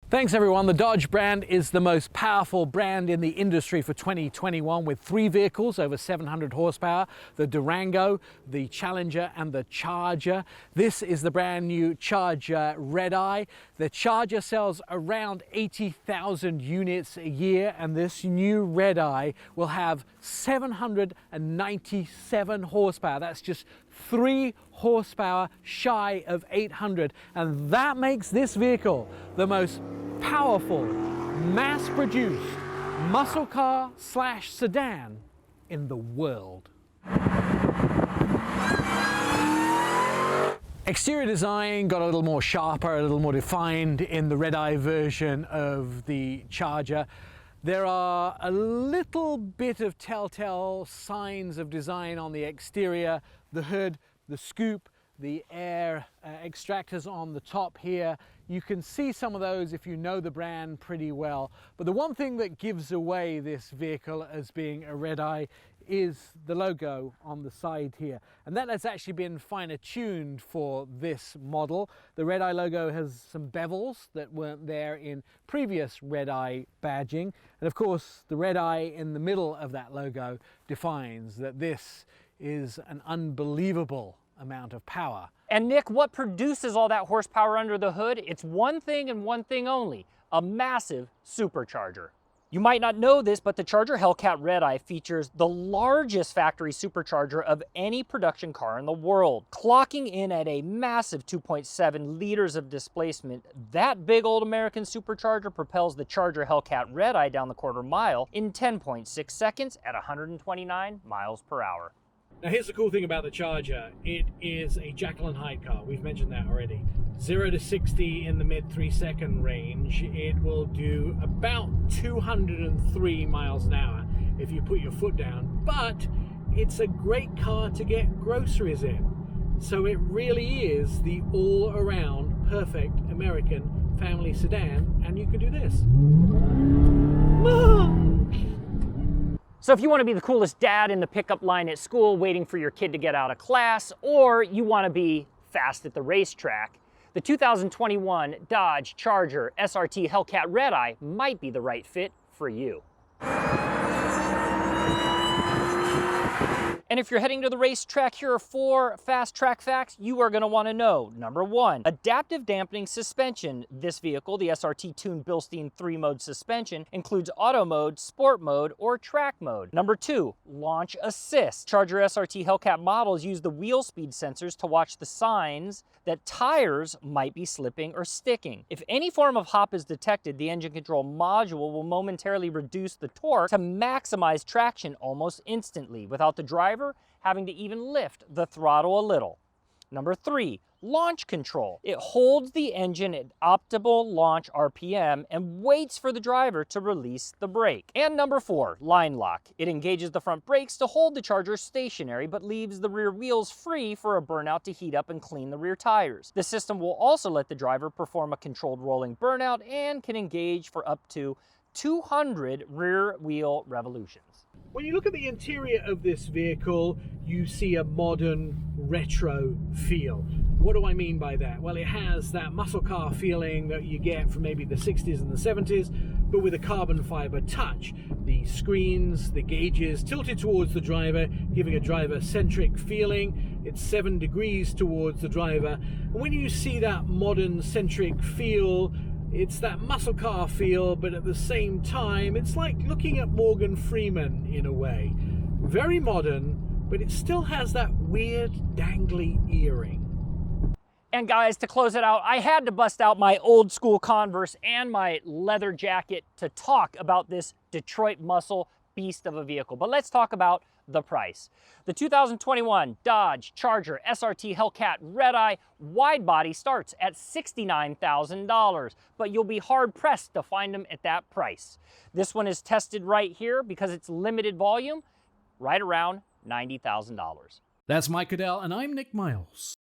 Thanks everyone. The Dodge brand is the most powerful brand in the industry for 2021 with 3 vehicles over 700 horsepower, the Durango, the Challenger and the Charger. This is the brand new Charger Red Eye. The Charger sells around 80,000 units a year, and this new Red Eye will have 797 horsepower. That's just 3 horsepower shy of 800, and that makes this vehicle the most powerful, mass-produced muscle car slash sedan in the world. Exterior design got a little more sharper, a little more defined in the Red Eye version of the Charger. There are a little bit of telltale signs of design on the exterior, the hood, the scoop, the air extractors on the top here. You can see some of those if you know the brand pretty well. But the one thing that gives away this vehicle as being a Red Eye is the logo on the side here. And that has actually been finer tuned for this model. The Red Eye logo has some bevels that weren't there in previous Red Eye badging. And of course, the Red Eye in the middle of that logo defines that this is an unbelievable amount of power. And Nick, what produces all that horsepower under the hood? It's one thing and one thing only, a massive supercharger. You might not know this, but the Charger Hellcat Red Eye features the largest factory supercharger of any production car in the world. Clocking in at a massive 2.7 liters of displacement, that big old American supercharger propels the Charger Hellcat Red Eye down the quarter mile in 10.6 seconds at 129 miles per hour. Now here's the cool thing about the Charger. It is a Jekyll and Hyde car. We've mentioned that already. 0 to 60 in the mid 3-second range. It will do about 203 miles an hour if you put your foot down. But it's a great car to get groceries in. So it really is the all-around perfect American family sedan, and you can do this. So if you want to be the coolest dad in the pickup line at school waiting for your kid to get out of class, or you want to be fast at the racetrack, the 2021 Dodge Charger SRT Hellcat Red Eye might be the right fit for you. And if you're heading to the racetrack, here are 4 fast track facts you are going to want to know. Number 1, adaptive dampening suspension. This vehicle, the SRT tuned Bilstein 3-mode suspension, includes auto mode, sport mode, or track mode. Number 2, launch assist. Charger SRT Hellcat models use the wheel speed sensors to watch the signs that tires might be slipping or sticking. If any form of hop is detected, the engine control module will momentarily reduce the torque to maximize traction almost instantly without the driver having to even lift the throttle a little. Number 3, launch control. It holds the engine at optimal launch RPM and waits for the driver to release the brake. And number 4, line lock. It engages the front brakes to hold the Charger stationary but leaves the rear wheels free for a burnout to heat up and clean the rear tires. The system will also let the driver perform a controlled rolling burnout and can engage for up to 200 rear wheel revolutions. When you look at the interior of this vehicle, you see a modern retro feel. What do I mean by that? Well, it has that muscle car feeling that you get from maybe the 60s and the 70s, but with a carbon fiber touch. The screens, the gauges tilted towards the driver, giving a driver-centric feeling. It's 7 degrees towards the driver. And when you see that modern-centric feel, it's that muscle car feel, but at the same time, it's like looking at Morgan Freeman in a way. Very modern, but it still has that weird dangly earring. And guys, to close it out, I had to bust out my old school Converse and my leather jacket to talk about this Detroit muscle beast of a vehicle. But let's talk about the price. The 2021 Dodge Charger SRT Hellcat Red Eye wide body starts at $69,000, but you'll be hard pressed to find them at that price. This one is tested right here because it's limited volume, right around $90,000. That's Mike Caudill, and I'm Nick Miles.